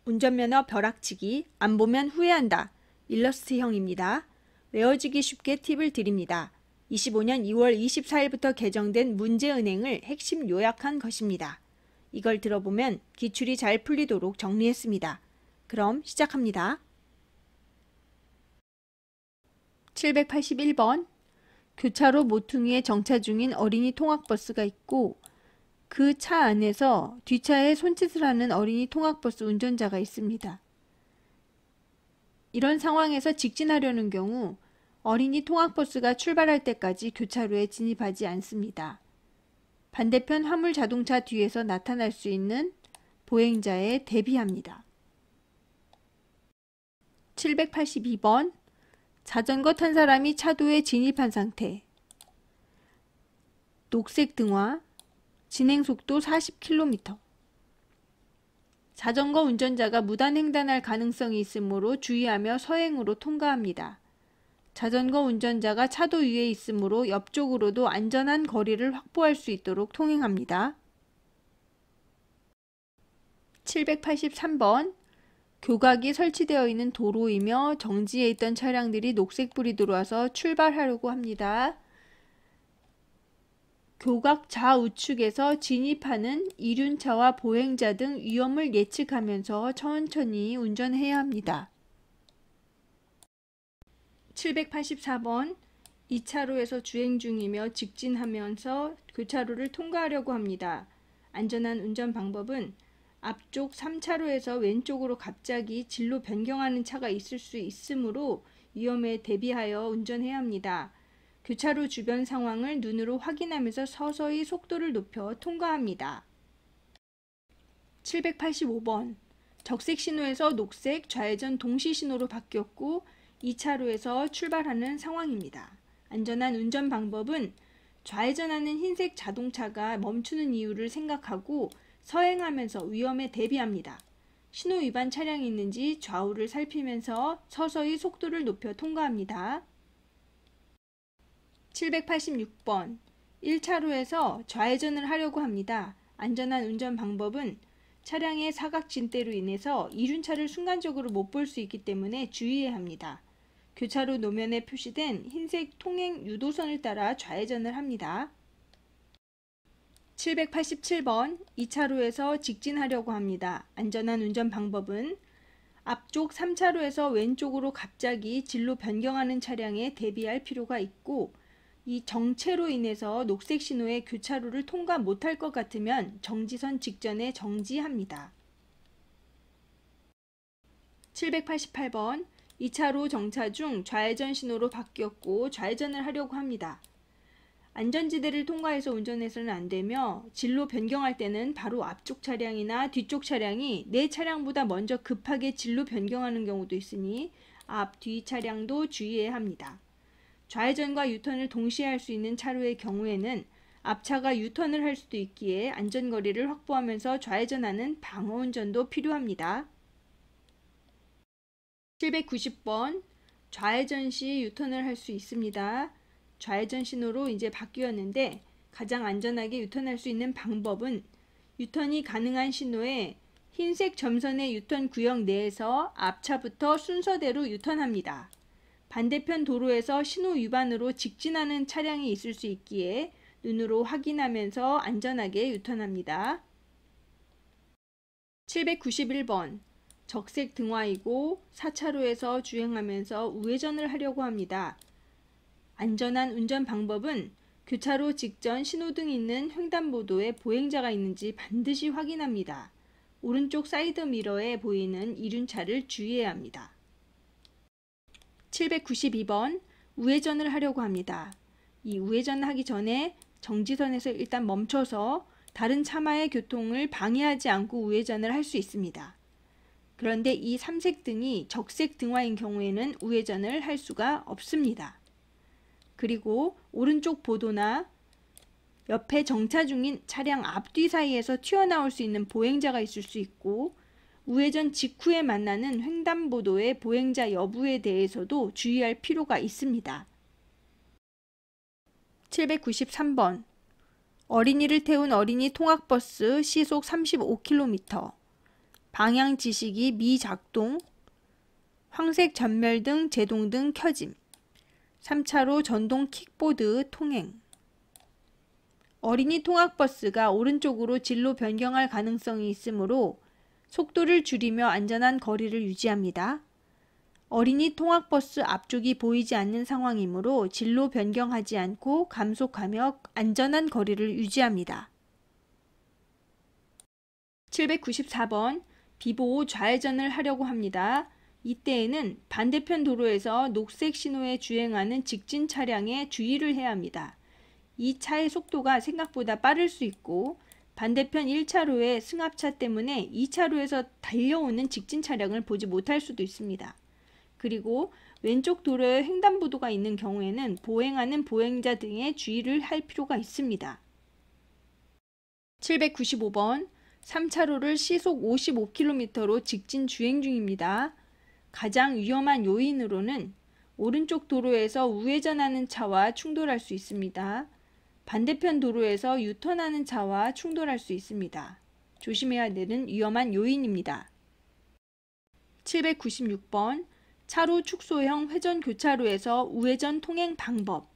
운전면허 벼락치기, 안 보면 후회한다. 일러스트형입니다. 외워지기 쉽게 팁을 드립니다. 25년 2월 24일부터 개정된 문제은행을 핵심 요약한 것입니다. 이걸 들어보면 기출이 잘 풀리도록 정리했습니다. 그럼 시작합니다. 781번 교차로 모퉁이에 정차 중인 어린이 통학버스가 있고 그 차 안에서 뒷차에 손짓을 하는 어린이 통학버스 운전자가 있습니다. 이런 상황에서 직진하려는 경우 어린이 통학버스가 출발할 때까지 교차로에 진입하지 않습니다. 반대편 화물 자동차 뒤에서 나타날 수 있는 보행자에 대비합니다. 782번 자전거 탄 사람이 차도에 진입한 상태. 녹색 등화, 진행속도 40km. 자전거 운전자가 무단횡단할 가능성이 있으므로 주의하며 서행으로 통과합니다. 자전거 운전자가 차도 위에 있으므로 옆쪽으로도 안전한 거리를 확보할 수 있도록 통행합니다. 783번 교각이 설치되어 있는 도로이며 정지해 있던 차량들이 녹색불이 들어와서 출발하려고 합니다. 교각 좌우측에서 진입하는 이륜차와 보행자 등 위험을 예측하면서 천천히 운전해야 합니다. 784번 2차로에서 주행 중이며 직진하면서 교차로를 통과하려고 합니다. 안전한 운전 방법은 앞쪽 3차로에서 왼쪽으로 갑자기 진로 변경하는 차가 있을 수 있으므로 위험에 대비하여 운전해야 합니다. 교차로 주변 상황을 눈으로 확인하면서 서서히 속도를 높여 통과합니다. 785번 적색 신호에서 녹색, 좌회전 동시 신호로 바뀌었고 2차로에서 출발하는 상황입니다. 안전한 운전 방법은 좌회전하는 흰색 자동차가 멈추는 이유를 생각하고 서행하면서 위험에 대비합니다. 신호 위반 차량이 있는지 좌우를 살피면서 서서히 속도를 높여 통과합니다. 786번 1차로에서 좌회전을 하려고 합니다. 안전한 운전 방법은 차량의 사각 진대로 인해서 이륜차를 순간적으로 못 볼 수 있기 때문에 주의해야 합니다. 교차로 노면에 표시된 흰색 통행 유도선을 따라 좌회전을 합니다. 787번 2차로에서 직진하려고 합니다. 안전한 운전 방법은 앞쪽 3차로에서 왼쪽으로 갑자기 진로 변경하는 차량에 대비할 필요가 있고 이 정체로 인해서 녹색 신호의 교차로를 통과 못할 것 같으면 정지선 직전에 정지합니다. 788번 2차로 정차 중 좌회전 신호로 바뀌었고 좌회전을 하려고 합니다. 안전지대를 통과해서 운전해서는 안되며 진로 변경할 때는 바로 앞쪽 차량이나 뒤쪽 차량이 내 차량보다 먼저 급하게 진로 변경하는 경우도 있으니 앞, 뒤 차량도 주의해야 합니다. 좌회전과 유턴을 동시에 할 수 있는 차로의 경우에는 앞차가 유턴을 할 수도 있기에 안전거리를 확보하면서 좌회전하는 방어운전도 필요합니다. 790번 좌회전 시 유턴을 할 수 있습니다. 좌회전 신호로 이제 바뀌었는데 가장 안전하게 유턴할 수 있는 방법은 유턴이 가능한 신호에 흰색 점선의 유턴 구역 내에서 앞차부터 순서대로 유턴합니다. 반대편 도로에서 신호 위반으로 직진하는 차량이 있을 수 있기에 눈으로 확인하면서 안전하게 유턴합니다. 791번 적색 등화이고 4차로에서 주행하면서 우회전을 하려고 합니다. 안전한 운전 방법은 교차로 직전 신호등 있는 횡단보도에 보행자가 있는지 반드시 확인합니다. 오른쪽 사이드 미러에 보이는 이륜차를 주의해야 합니다. 792번 우회전을 하려고 합니다. 이 우회전을 하기 전에 정지선에서 일단 멈춰서 다른 차마의 교통을 방해하지 않고 우회전을 할 수 있습니다. 그런데 이 삼색 등이 적색 등화인 경우에는 우회전을 할 수가 없습니다. 그리고 오른쪽 보도나 옆에 정차 중인 차량 앞뒤 사이에서 튀어나올 수 있는 보행자가 있을 수 있고 우회전 직후에 만나는 횡단보도의 보행자 여부에 대해서도 주의할 필요가 있습니다. 793번 어린이를 태운 어린이 통학버스 시속 35km 방향 지시기 미작동, 황색 전멸 등 제동 등 켜짐, 3차로 전동 킥보드 통행. 어린이 통학버스가 오른쪽으로 진로 변경할 가능성이 있으므로 속도를 줄이며 안전한 거리를 유지합니다. 어린이 통학버스 앞쪽이 보이지 않는 상황이므로 진로 변경하지 않고 감속하며 안전한 거리를 유지합니다. 794번 비보호 좌회전을 하려고 합니다. 이때에는 반대편 도로에서 녹색 신호에 주행하는 직진 차량에 주의를 해야 합니다. 이 차의 속도가 생각보다 빠를 수 있고 반대편 1차로의 승합차 때문에 2차로에서 달려오는 직진 차량을 보지 못할 수도 있습니다. 그리고 왼쪽 도로에 횡단보도가 있는 경우에는 보행하는 보행자 등의 주의를 할 필요가 있습니다. 795번 3차로를 시속 55km로 직진 주행 중입니다. 가장 위험한 요인으로는 오른쪽 도로에서 우회전하는 차와 충돌할 수 있습니다. 반대편 도로에서 유턴하는 차와 충돌할 수 있습니다. 조심해야 되는 위험한 요인입니다. 796번 차로 축소형 회전 교차로에서 우회전 통행 방법.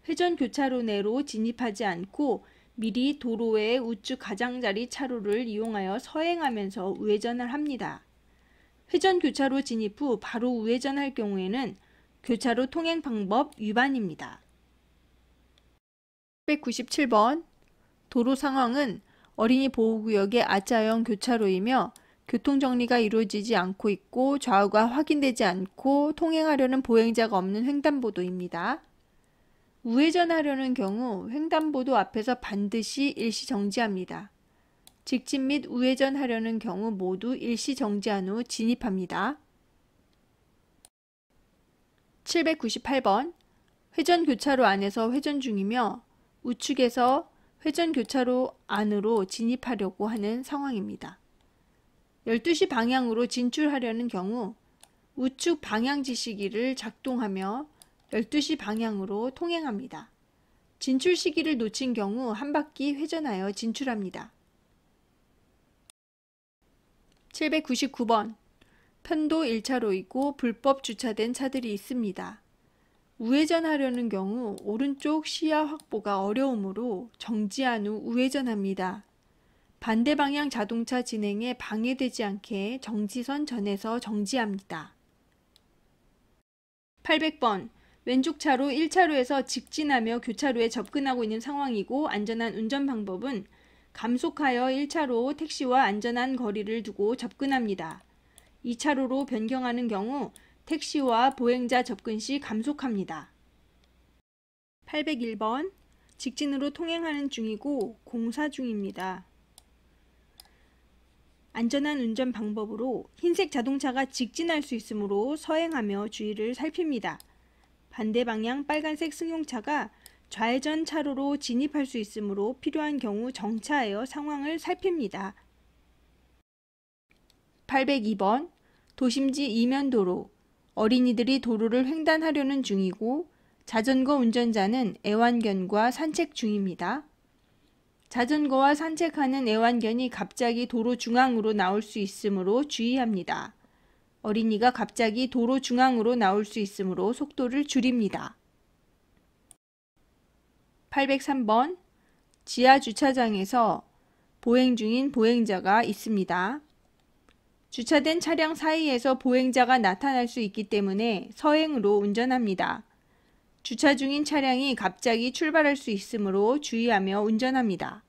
회전 교차로 내로 진입하지 않고 미리 도로의 우측 가장자리 차로를 이용하여 서행하면서 우회전을 합니다. 회전 교차로 진입 후 바로 우회전할 경우에는 교차로 통행 방법 위반입니다. 797번 도로 상황은 어린이 보호구역의 R자형 교차로이며 교통정리가 이루어지지 않고 있고 좌우가 확인되지 않고 통행하려는 보행자가 없는 횡단보도입니다. 우회전하려는 경우 횡단보도 앞에서 반드시 일시 정지합니다. 직진 및 우회전하려는 경우 모두 일시 정지한 후 진입합니다. 798번 회전교차로 안에서 회전 중이며 우측에서 회전교차로 안으로 진입하려고 하는 상황입니다. 12시 방향으로 진출하려는 경우 우측 방향 지시기를 작동하며 12시 방향으로 통행합니다. 진출 시기를 놓친 경우 한 바퀴 회전하여 진출합니다. 799번 편도 1차로이고 불법 주차된 차들이 있습니다. 우회전하려는 경우 오른쪽 시야 확보가 어려우므로 정지한 후 우회전합니다. 반대 방향 자동차 진행에 방해되지 않게 정지선 전에서 정지합니다. 800번 왼쪽 차로 1차로에서 직진하며 교차로에 접근하고 있는 상황이고 안전한 운전 방법은 감속하여 1차로 택시와 안전한 거리를 두고 접근합니다. 2차로로 변경하는 경우 택시와 보행자 접근 시 감속합니다. 801번 직진으로 통행하는 중이고 공사 중입니다. 안전한 운전 방법으로 흰색 자동차가 직진할 수 있으므로 서행하며 주의를 살핍니다. 반대 방향 빨간색 승용차가 좌회전 차로로 진입할 수 있으므로 필요한 경우 정차하여 상황을 살핍니다. 802번 도심지 이면도로 어린이들이 도로를 횡단하려는 중이고 자전거 운전자는 애완견과 산책 중입니다. 자전거와 산책하는 애완견이 갑자기 도로 중앙으로 나올 수 있으므로 주의합니다. 어린이가 갑자기 도로 중앙으로 나올 수 있으므로 속도를 줄입니다. 803번 지하 주차장에서 보행 중인 보행자가 있습니다. 주차된 차량 사이에서 보행자가 나타날 수 있기 때문에 서행으로 운전합니다. 주차 중인 차량이 갑자기 출발할 수 있으므로 주의하며 운전합니다.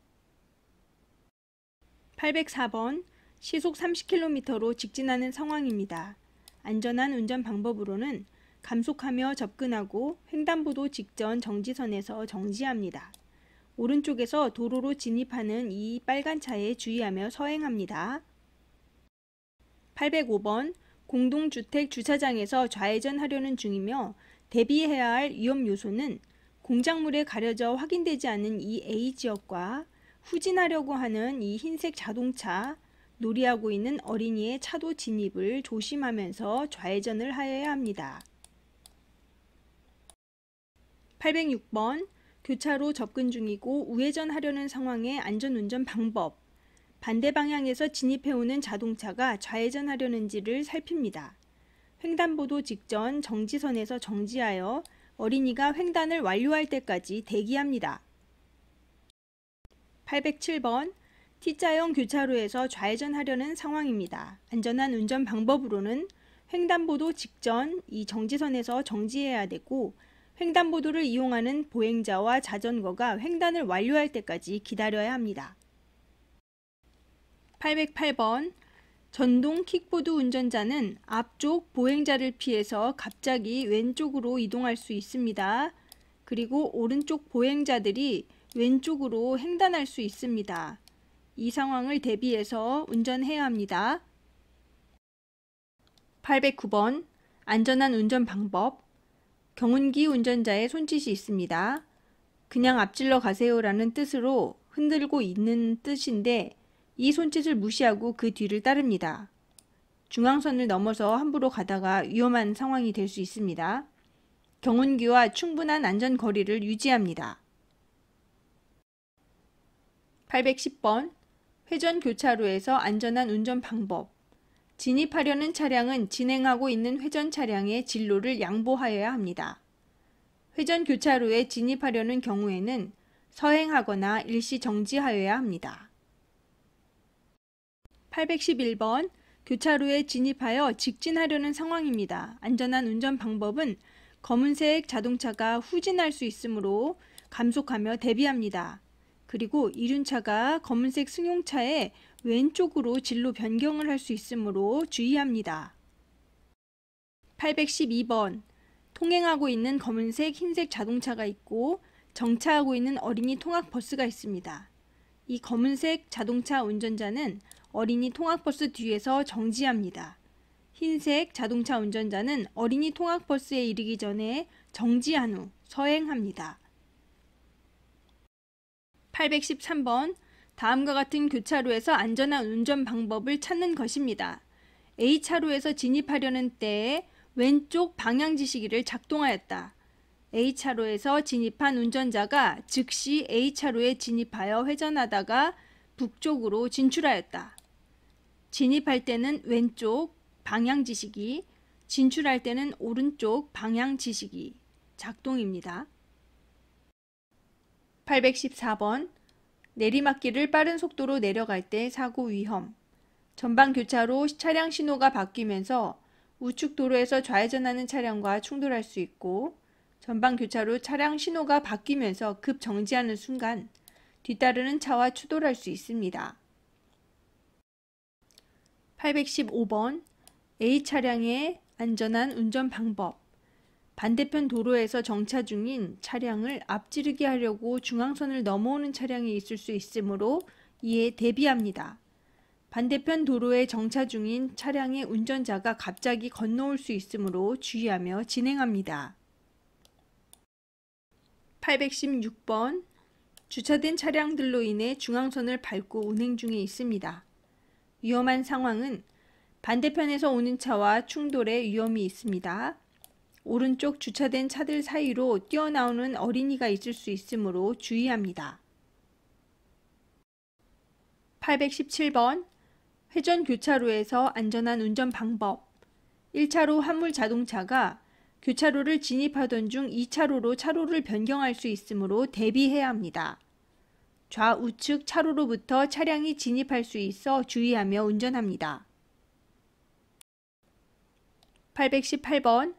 804번 시속 30km로 직진하는 상황입니다. 안전한 운전 방법으로는 감속하며 접근하고 횡단보도 직전 정지선에서 정지합니다. 오른쪽에서 도로로 진입하는 이 빨간 차에 주의하며 서행합니다. 805번 공동주택 주차장에서 좌회전하려는 중이며 대비해야 할 위험 요소는 공작물에 가려져 확인되지 않는 이 A지역과 후진하려고 하는 이 흰색 자동차, 놀이하고 있는 어린이의 차도 진입을 조심하면서 좌회전을 하여야 합니다. 806번 교차로 접근 중이고 우회전하려는 상황의 안전운전 방법. 반대 방향에서 진입해오는 자동차가 좌회전하려는지를 살핍니다. 횡단보도 직전 정지선에서 정지하여 어린이가 횡단을 완료할 때까지 대기합니다. 807번 T자형 교차로에서 좌회전하려는 상황입니다. 안전한 운전 방법으로는 횡단보도 직전 이 정지선에서 정지해야 되고 횡단보도를 이용하는 보행자와 자전거가 횡단을 완료할 때까지 기다려야 합니다. 808번 전동 킥보드 운전자는 앞쪽 보행자를 피해서 갑자기 왼쪽으로 이동할 수 있습니다. 그리고 오른쪽 보행자들이 왼쪽으로 횡단할 수 있습니다. 이 상황을 대비해서 운전해야 합니다. 809번 안전한 운전 방법. 경운기 운전자의 손짓이 있습니다. 그냥 앞질러 가세요라는 뜻으로 흔들고 있는 뜻인데 이 손짓을 무시하고 그 뒤를 따릅니다. 중앙선을 넘어서 함부로 가다가 위험한 상황이 될 수 있습니다. 경운기와 충분한 안전거리를 유지합니다. 810번 회전 교차로에서 안전한 운전 방법. 진입하려는 차량은 진행하고 있는 회전 차량의 진로를 양보하여야 합니다. 회전 교차로에 진입하려는 경우에는 서행하거나 일시 정지하여야 합니다. 811번 교차로에 진입하여 직진하려는 상황입니다. 안전한 운전 방법은 검은색 자동차가 후진할 수 있으므로 감속하며 대비합니다. 그리고 이륜차가 검은색 승용차의 왼쪽으로 진로 변경을 할 수 있으므로 주의합니다. 812번 통행하고 있는 검은색, 흰색 자동차가 있고 정차하고 있는 어린이 통학버스가 있습니다. 이 검은색 자동차 운전자는 어린이 통학버스 뒤에서 정지합니다. 흰색 자동차 운전자는 어린이 통학버스에 이르기 전에 정지한 후 서행합니다. 813번 다음과 같은 교차로에서 안전한 운전 방법을 찾는 것입니다. A차로에서 진입하려는 때에 왼쪽 방향지시기를 작동하였다. A차로에서 진입한 운전자가 즉시 A차로에 진입하여 회전하다가 북쪽으로 진출하였다. 진입할 때는 왼쪽 방향지시기, 진출할 때는 오른쪽 방향지시기 작동입니다. 814번 내리막길을 빠른 속도로 내려갈 때 사고 위험. 전방 교차로 차량 신호가 바뀌면서 우측 도로에서 좌회전하는 차량과 충돌할 수 있고 전방 교차로 차량 신호가 바뀌면서 급 정지하는 순간 뒤따르는 차와 추돌할 수 있습니다. 815번 A 차량의 안전한 운전 방법. 반대편 도로에서 정차 중인 차량을 앞지르게 하려고 중앙선을 넘어오는 차량이 있을 수 있으므로 이에 대비합니다. 반대편 도로에 정차 중인 차량의 운전자가 갑자기 건너올 수 있으므로 주의하며 진행합니다. 816번 주차된 차량들로 인해 중앙선을 밟고 운행 중에 있습니다. 위험한 상황은 반대편에서 오는 차와 충돌의 위험이 있습니다. 오른쪽 주차된 차들 사이로 뛰어나오는 어린이가 있을 수 있으므로 주의합니다. 817번 회전 교차로에서 안전한 운전 방법. 1차로 화물 자동차가 교차로를 진입하던 중 2차로로 차로를 변경할 수 있으므로 대비해야 합니다. 좌우측 차로로부터 차량이 진입할 수 있어 주의하며 운전합니다. 818번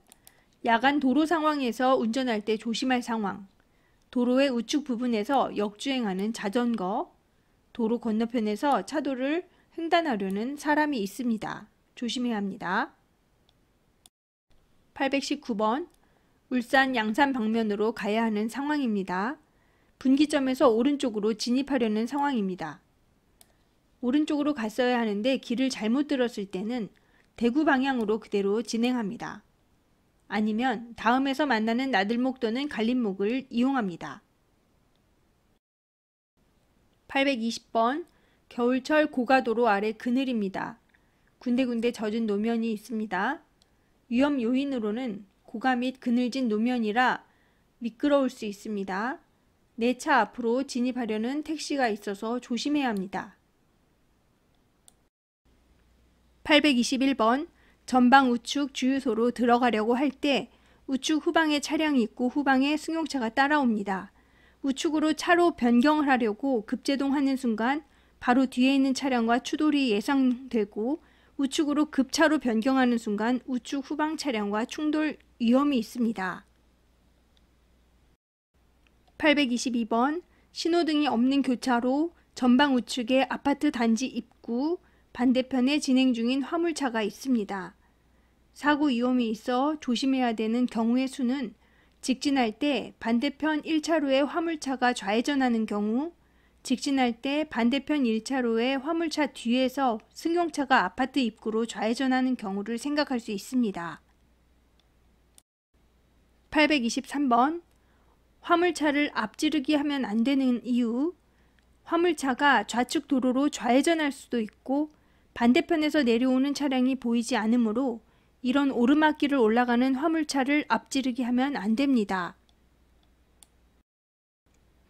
야간 도로 상황에서 운전할 때 조심할 상황. 도로의 우측 부분에서 역주행하는 자전거, 도로 건너편에서 차도를 횡단하려는 사람이 있습니다. 조심해야 합니다. 819번 울산 양산 방면으로 가야 하는 상황입니다. 분기점에서 오른쪽으로 진입하려는 상황입니다. 오른쪽으로 갔어야 하는데 길을 잘못 들었을 때는 대구 방향으로 그대로 진행합니다. 아니면 다음에서 만나는 나들목 또는 갈림목을 이용합니다. 820번 겨울철 고가도로 아래 그늘입니다. 군데군데 젖은 노면이 있습니다. 위험 요인으로는 고가 및 그늘진 노면이라 미끄러울 수 있습니다. 내 차 앞으로 진입하려는 택시가 있어서 조심해야 합니다. 821번 전방 우측 주유소로 들어가려고 할 때 우측 후방에 차량이 있고 후방에 승용차가 따라옵니다. 우측으로 차로 변경을 하려고 급제동하는 순간 바로 뒤에 있는 차량과 추돌이 예상되고 우측으로 급차로 변경하는 순간 우측 후방 차량과 충돌 위험이 있습니다. 822번 신호등이 없는 교차로 전방 우측에 아파트 단지 입구 반대편에 진행 중인 화물차가 있습니다. 사고 위험이 있어 조심해야 되는 경우의 수는 직진할 때 반대편 1차로에 화물차가 좌회전하는 경우, 직진할 때 반대편 1차로에 화물차 뒤에서 승용차가 아파트 입구로 좌회전하는 경우를 생각할 수 있습니다. 823번 화물차를 앞지르기 하면 안 되는 이유, 화물차가 좌측 도로로 좌회전할 수도 있고 반대편에서 내려오는 차량이 보이지 않으므로 이런 오르막길을 올라가는 화물차를 앞지르기 하면 안 됩니다.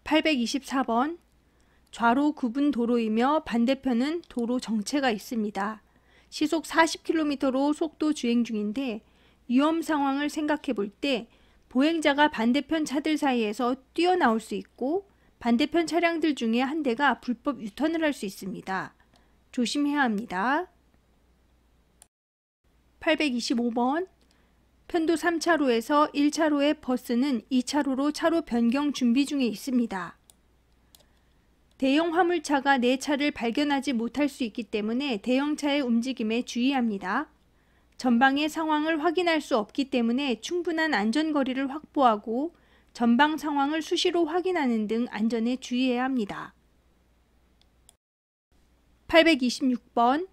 824번 좌로 구분 도로이며 반대편은 도로 정체가 있습니다. 시속 40km로 속도 주행 중인데 위험 상황을 생각해 볼 때 보행자가 반대편 차들 사이에서 뛰어나올 수 있고 반대편 차량들 중에 한 대가 불법 유턴을 할 수 있습니다. 조심해야 합니다. 825번 편도 3차로에서 1차로의 버스는 2차로로 차로 변경 준비 중에 있습니다. 대형 화물차가 내 차를 발견하지 못할 수 있기 때문에 대형차의 움직임에 주의합니다. 전방의 상황을 확인할 수 없기 때문에 충분한 안전거리를 확보하고 전방 상황을 수시로 확인하는 등 안전에 주의해야 합니다. 826번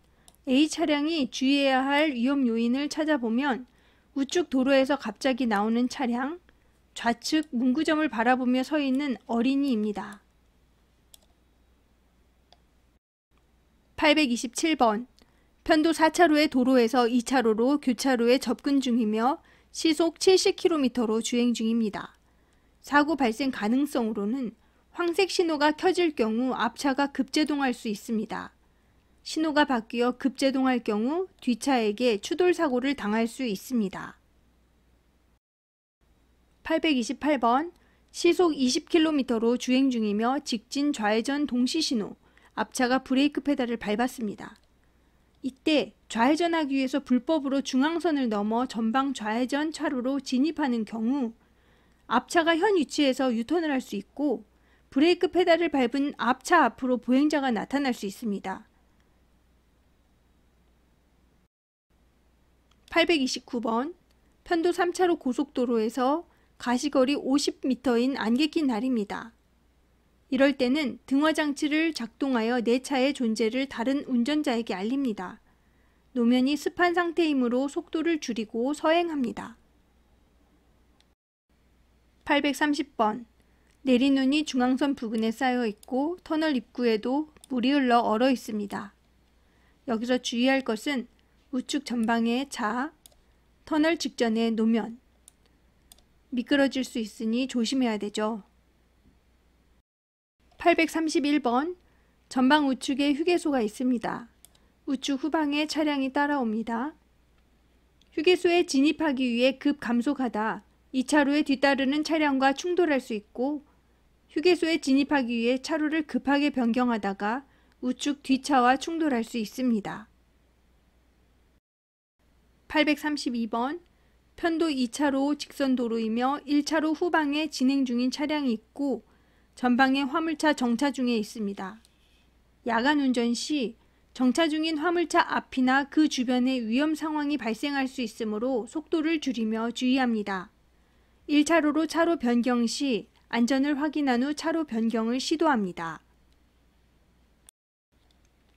A 차량이 주의해야 할 위험 요인을 찾아보면 우측 도로에서 갑자기 나오는 차량, 좌측 문구점을 바라보며 서 있는 어린이입니다. 827번 편도 4차로의 도로에서 2차로로 교차로에 접근 중이며 시속 70km로 주행 중입니다. 사고 발생 가능성으로는 황색 신호가 켜질 경우 앞차가 급제동할 수 있습니다. 신호가 바뀌어 급제동할 경우 뒷차에게 추돌 사고를 당할 수 있습니다. 828번 시속 20km로 주행 중이며 직진 좌회전 동시신호, 앞차가 브레이크 페달을 밟았습니다. 이때 좌회전하기 위해서 불법으로 중앙선을 넘어 전방 좌회전 차로로 진입하는 경우 앞차가 현 위치에서 유턴을 할 수 있고 브레이크 페달을 밟은 앞차 앞으로 보행자가 나타날 수 있습니다. 829번 편도 3차로 고속도로에서 가시거리 50m인 안개 낀 날입니다. 이럴 때는 등화장치를 작동하여 내 차의 존재를 다른 운전자에게 알립니다. 노면이 습한 상태이므로 속도를 줄이고 서행합니다. 830번 내린 눈이 중앙선 부근에 쌓여 있고 터널 입구에도 물이 흘러 얼어 있습니다. 여기서 주의할 것은 우측 전방의 차, 터널 직전의 노면, 미끄러질 수 있으니 조심해야 되죠. 831번 전방 우측에 휴게소가 있습니다. 우측 후방에 차량이 따라옵니다. 휴게소에 진입하기 위해 급 감속하다 2차로에 뒤따르는 차량과 충돌할 수 있고 휴게소에 진입하기 위해 차로를 급하게 변경하다가 우측 뒷차와 충돌할 수 있습니다. 832번 편도 2차로 직선 도로이며 1차로 후방에 진행 중인 차량이 있고 전방에 화물차 정차 중에 있습니다. 야간 운전 시 정차 중인 화물차 앞이나 그 주변에 위험 상황이 발생할 수 있으므로 속도를 줄이며 주의합니다. 1차로로 차로 변경 시 안전을 확인한 후 차로 변경을 시도합니다.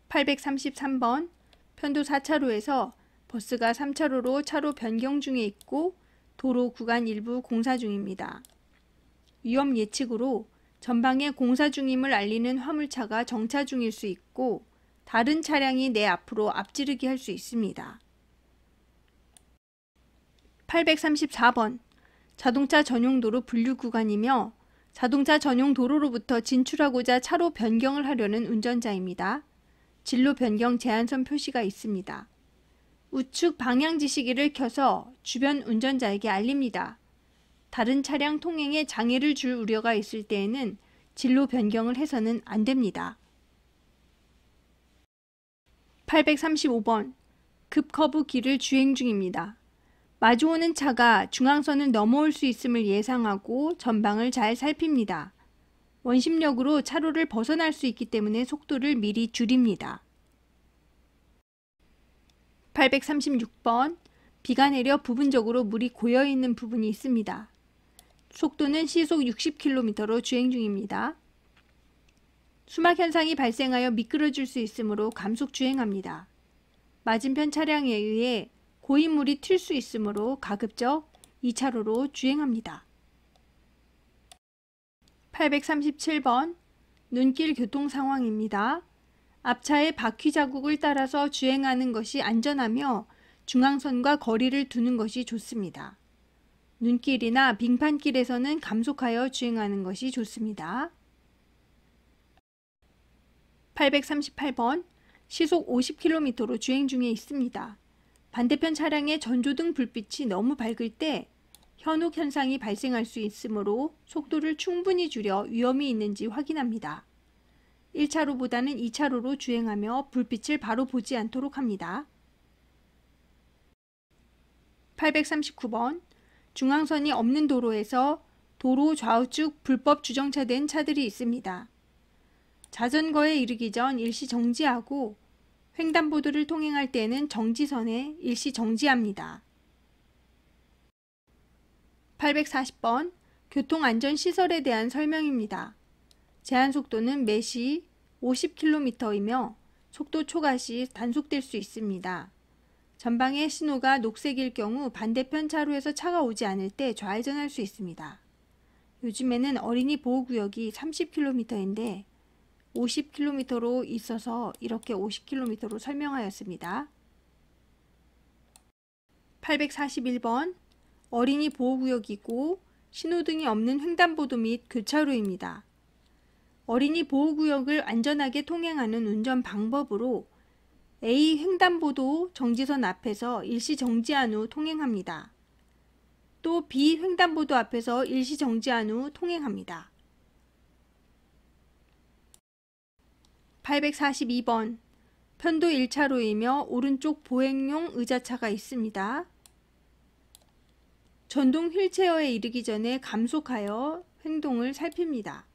833번 편도 4차로에서 버스가 3차로로 차로 변경 중에 있고 도로 구간 일부 공사 중입니다. 위험 예측으로 전방에 공사 중임을 알리는 화물차가 정차 중일 수 있고 다른 차량이 내 앞으로 앞지르기 할 수 있습니다. 834번 자동차 전용 도로 분류 구간이며 자동차 전용 도로로부터 진출하고자 차로 변경을 하려는 운전자입니다. 진로 변경 제한선 표시가 있습니다. 우측 방향 지시기를 켜서 주변 운전자에게 알립니다. 다른 차량 통행에 장애를 줄 우려가 있을 때에는 진로 변경을 해서는 안 됩니다. 835번 급커브 길을 주행 중입니다. 마주오는 차가 중앙선을 넘어올 수 있음을 예상하고 전방을 잘 살핍니다. 원심력으로 차로를 벗어날 수 있기 때문에 속도를 미리 줄입니다. 836번 비가 내려 부분적으로 물이 고여있는 부분이 있습니다. 속도는 시속 60km로 주행 중입니다. 수막 현상이 발생하여 미끄러질 수 있으므로 감속 주행합니다. 맞은편 차량에 의해 고인물이 튈 수 있으므로 가급적 2차로로 주행합니다. 837번 눈길 교통 상황입니다. 앞차의 바퀴 자국을 따라서 주행하는 것이 안전하며 중앙선과 거리를 두는 것이 좋습니다. 눈길이나 빙판길에서는 감속하여 주행하는 것이 좋습니다. 838번 시속 50km로 주행 중에 있습니다. 반대편 차량의 전조등 불빛이 너무 밝을 때 현혹 현상이 발생할 수 있으므로 속도를 충분히 줄여 위험이 있는지 확인합니다. 1차로보다는 2차로로 주행하며 불빛을 바로 보지 않도록 합니다. 839번 중앙선이 없는 도로에서 도로 좌우측 불법 주정차된 차들이 있습니다. 자전거에 이르기 전 일시 정지하고 횡단보도를 통행할 때는 정지선에 일시 정지합니다. 840번 교통안전시설에 대한 설명입니다. 제한속도는 매시 50km이며 속도 초과 시 단속될 수 있습니다. 전방의 신호가 녹색일 경우 반대편 차로에서 차가 오지 않을 때 좌회전할 수 있습니다. 요즘에는 어린이 보호구역이 30km인데 50km로 있어서 이렇게 50km로 설명하였습니다. 841번 어린이 보호구역이고 신호등이 없는 횡단보도 및 교차로입니다. 어린이 보호구역을 안전하게 통행하는 운전 방법으로 A 횡단보도 정지선 앞에서 일시 정지한 후 통행합니다. 또 B 횡단보도 앞에서 일시 정지한 후 통행합니다. 842번 편도 1차로이며 오른쪽 보행용 의자차가 있습니다. 전동 휠체어에 이르기 전에 감속하여 행동을 살핍니다.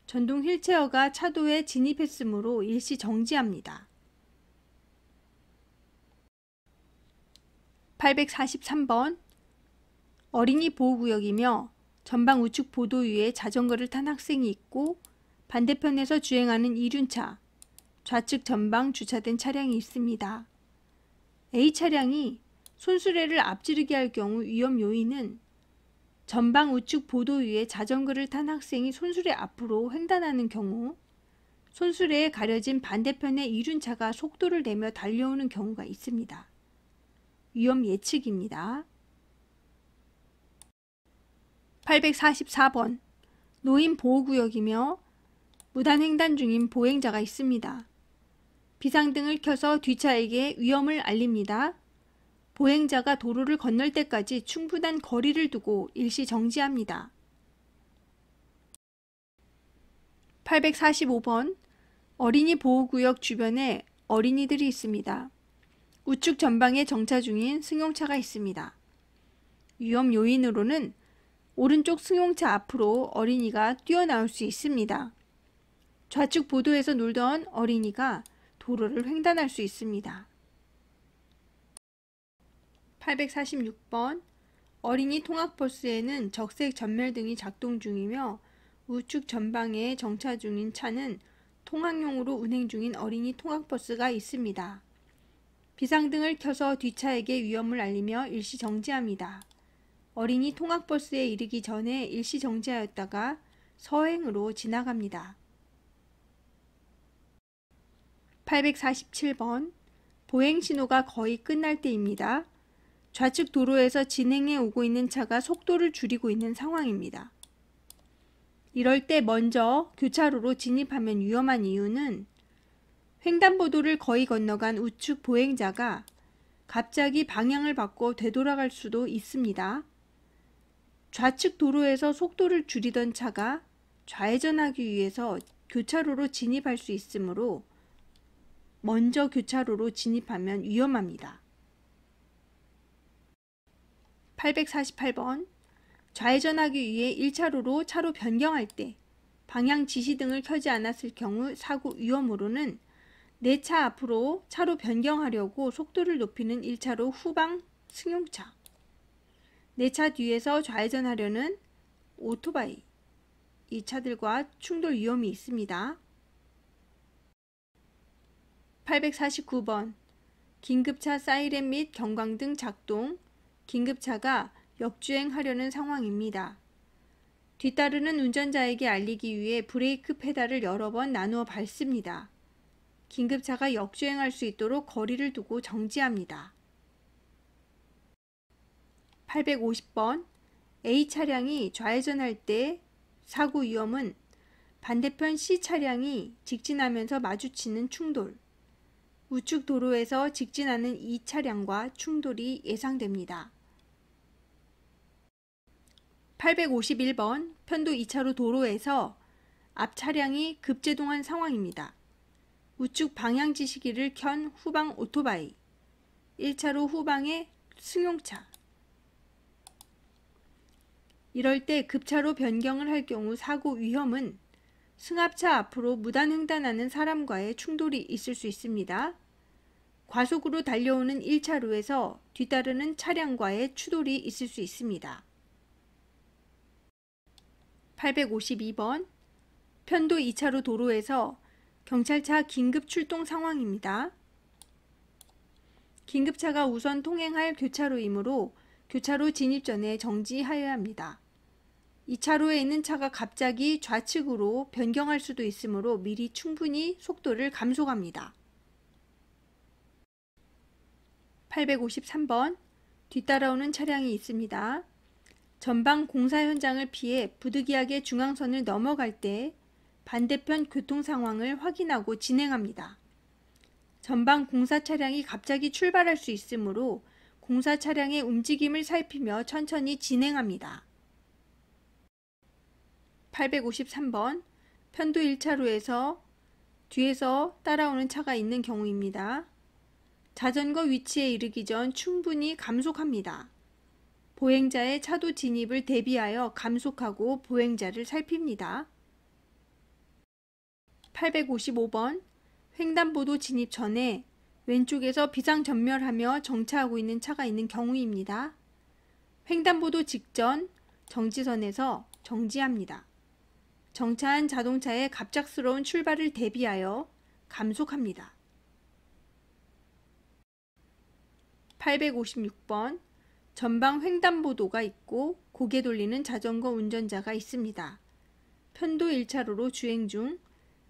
전동 휠체어가 차도에 진입했으므로 일시 정지합니다. 843번 어린이 보호구역이며 전방 우측 보도 위에 자전거를 탄 학생이 있고 반대편에서 주행하는 이륜차, 좌측 전방 주차된 차량이 있습니다. A 차량이 손수레를 앞지르게 할 경우 위험 요인은 전방 우측 보도 위에 자전거를 탄 학생이 손수레 앞으로 횡단하는 경우, 손수레에 가려진 반대편의 이륜차가 속도를 내며 달려오는 경우가 있습니다. 위험 예측입니다. 844번 노인 보호구역이며 무단횡단 중인 보행자가 있습니다. 비상등을 켜서 뒷차에게 위험을 알립니다. 보행자가 도로를 건널 때까지 충분한 거리를 두고 일시 정지합니다. 845번 어린이 보호구역 주변에 어린이들이 있습니다. 우측 전방에 정차 중인 승용차가 있습니다. 위험 요인으로는 오른쪽 승용차 앞으로 어린이가 뛰어나올 수 있습니다. 좌측 보도에서 놀던 어린이가 도로를 횡단할 수 있습니다. 846번 어린이 통학버스에는 적색 전멸등이 작동 중이며 우측 전방에 정차 중인 차는 통학용으로 운행 중인 어린이 통학버스가 있습니다. 비상등을 켜서 뒷차에게 위험을 알리며 일시 정지합니다. 어린이 통학버스에 이르기 전에 일시 정지하였다가 서행으로 지나갑니다. 847번 보행신호가 거의 끝날 때입니다. 좌측 도로에서 진행해 오고 있는 차가 속도를 줄이고 있는 상황입니다. 이럴 때 먼저 교차로로 진입하면 위험한 이유는 횡단보도를 거의 건너간 우측 보행자가 갑자기 방향을 바꿔 되돌아갈 수도 있습니다. 좌측 도로에서 속도를 줄이던 차가 좌회전하기 위해서 교차로로 진입할 수 있으므로 먼저 교차로로 진입하면 위험합니다. 848번 좌회전하기 위해 1차로로 차로 변경할 때 방향 지시등을 켜지 않았을 경우 사고 위험으로는 내 차 앞으로 차로 변경하려고 속도를 높이는 1차로 후방 승용차, 내 차 뒤에서 좌회전하려는 오토바이, 이 차들과 충돌 위험이 있습니다. 849번 긴급차 사이렌 및 경광등 작동, 긴급차가 역주행하려는 상황입니다. 뒤따르는 운전자에게 알리기 위해 브레이크 페달을 여러 번 나누어 밟습니다. 긴급차가 역주행할 수 있도록 거리를 두고 정지합니다. 850번 A 차량이 좌회전할 때 사고 위험은 반대편 C 차량이 직진하면서 마주치는 충돌, 우측 도로에서 직진하는 이 차량과 충돌이 예상됩니다. 851번 편도 2차로 도로에서 앞 차량이 급제동한 상황입니다. 우측 방향 지시기를 켠 후방 오토바이, 1차로 후방의 승용차. 이럴 때 급차로 변경을 할 경우 사고 위험은 승합차 앞으로 무단 횡단하는 사람과의 충돌이 있을 수 있습니다. 과속으로 달려오는 1차로에서 뒤따르는 차량과의 추돌이 있을 수 있습니다. 852번 편도 2차로 도로에서 경찰차 긴급 출동 상황입니다. 긴급차가 우선 통행할 교차로이므로 교차로 진입 전에 정지하여야 합니다. 2차로에 있는 차가 갑자기 좌측으로 변경할 수도 있으므로 미리 충분히 속도를 감속합니다. 853번 뒤따라오는 차량이 있습니다. 전방 공사 현장을 피해 부득이하게 중앙선을 넘어갈 때 반대편 교통 상황을 확인하고 진행합니다. 전방 공사 차량이 갑자기 출발할 수 있으므로 공사 차량의 움직임을 살피며 천천히 진행합니다. 853번 편도 1차로에서 뒤에서 따라오는 차가 있는 경우입니다. 자전거 위치에 이르기 전 충분히 감속합니다. 보행자의 차도 진입을 대비하여 감속하고 보행자를 살핍니다. 855번 횡단보도 진입 전에 왼쪽에서 비상전멸하며 정차하고 있는 차가 있는 경우입니다. 횡단보도 직전 정지선에서 정지합니다. 정차한 자동차의 갑작스러운 출발을 대비하여 감속합니다. 856번 전방 횡단보도가 있고 고개 돌리는 자전거 운전자가 있습니다. 편도 1차로로 주행 중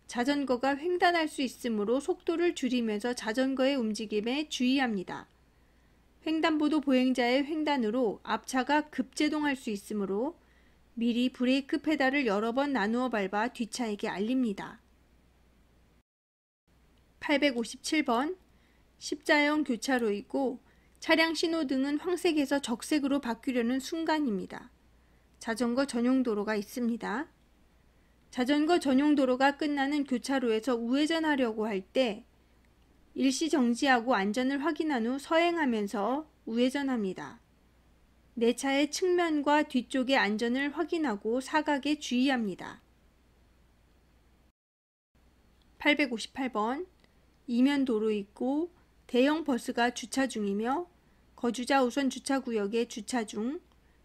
자전거가 횡단할 수 있으므로 속도를 줄이면서 자전거의 움직임에 주의합니다. 횡단보도 보행자의 횡단으로 앞차가 급제동할 수 있으므로 미리 브레이크 페달을 여러 번 나누어 밟아 뒷차에게 알립니다. 857번 십자형 교차로이고 차량 신호등은 황색에서 적색으로 바뀌려는 순간입니다. 자전거 전용 도로가 있습니다. 자전거 전용 도로가 끝나는 교차로에서 우회전하려고 할 때 일시 정지하고 안전을 확인한 후 서행하면서 우회전합니다. 내 차의 측면과 뒤쪽의 안전을 확인하고 사각에 주의합니다. 858번 이면 도로 있고 대형 버스가 주차 중이며 거주자 우선 주차구역에 주차 중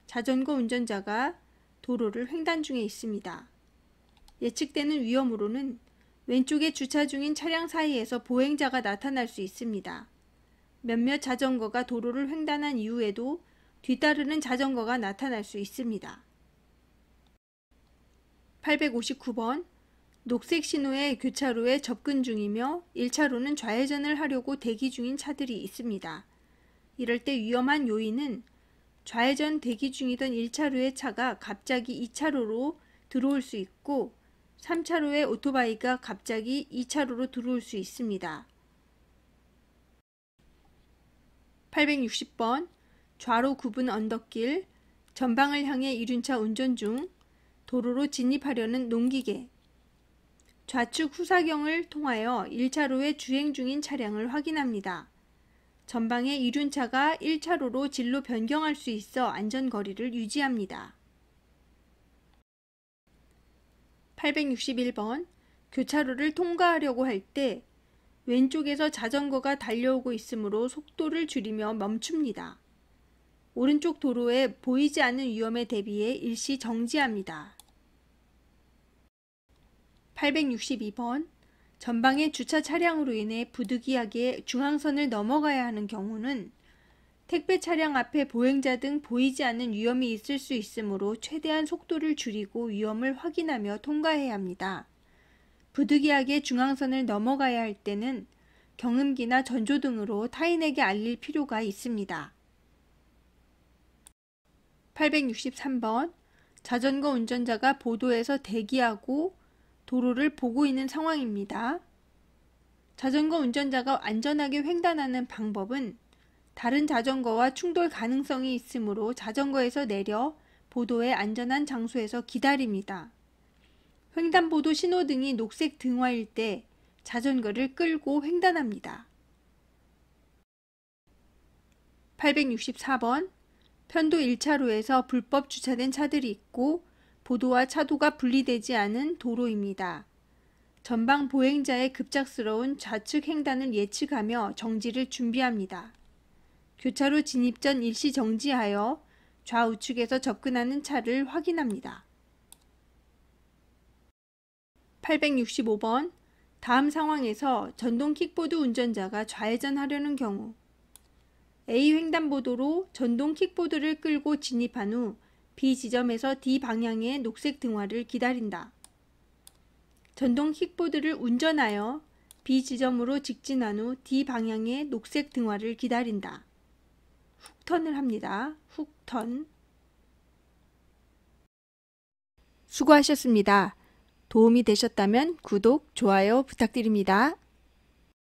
자전거 운전자가 도로를 횡단 중에 있습니다. 예측되는 위험으로는 왼쪽에 주차 중인 차량 사이에서 보행자가 나타날 수 있습니다. 몇몇 자전거가 도로를 횡단한 이후에도 뒤따르는 자전거가 나타날 수 있습니다. 859번 녹색 신호의 교차로에 접근 중이며 1차로는 좌회전을 하려고 대기 중인 차들이 있습니다. 이럴 때 위험한 요인은 좌회전 대기 중이던 1차로의 차가 갑자기 2차로로 들어올 수 있고 3차로의 오토바이가 갑자기 2차로로 들어올 수 있습니다. 860번 좌로 굽은 언덕길, 전방을 향해 이륜차 운전 중, 도로로 진입하려는 농기계. 좌측 후사경을 통하여 1차로에 주행 중인 차량을 확인합니다. 전방의 이륜차가 1차로로 진로 변경할 수 있어 안전거리를 유지합니다. 861번 교차로를 통과하려고 할 때 왼쪽에서 자전거가 달려오고 있으므로 속도를 줄이며 멈춥니다. 오른쪽 도로에 보이지 않는 위험에 대비해 일시 정지합니다. 862번 전방의 주차 차량으로 인해 부득이하게 중앙선을 넘어가야 하는 경우는 택배 차량 앞에 보행자 등 보이지 않는 위험이 있을 수 있으므로 최대한 속도를 줄이고 위험을 확인하며 통과해야 합니다. 부득이하게 중앙선을 넘어가야 할 때는 경음기나 전조등으로 타인에게 알릴 필요가 있습니다. 863번 자전거 운전자가 보도에서 대기하고 도로를 보고 있는 상황입니다. 자전거 운전자가 안전하게 횡단하는 방법은 다른 자전거와 충돌 가능성이 있으므로 자전거에서 내려 보도의 안전한 장소에서 기다립니다. 횡단보도 신호등이 녹색 등화일 때 자전거를 끌고 횡단합니다. 864번 편도 1차로에서 불법 주차된 차들이 있고 보도와 차도가 분리되지 않은 도로입니다. 전방 보행자의 급작스러운 좌측 횡단을 예측하며 정지를 준비합니다. 교차로 진입 전 일시 정지하여 좌우측에서 접근하는 차를 확인합니다. 865번 다음 상황에서 전동 킥보드 운전자가 좌회전하려는 경우 A 횡단보도로 전동 킥보드를 끌고 진입한 후 B 지점에서 D 방향의 녹색 등화를 기다린다. 전동 킥보드를 운전하여 B 지점으로 직진한 후 D 방향의 녹색 등화를 기다린다. 훅턴을 합니다. 훅턴. 수고하셨습니다. 도움이 되셨다면 구독, 좋아요 부탁드립니다.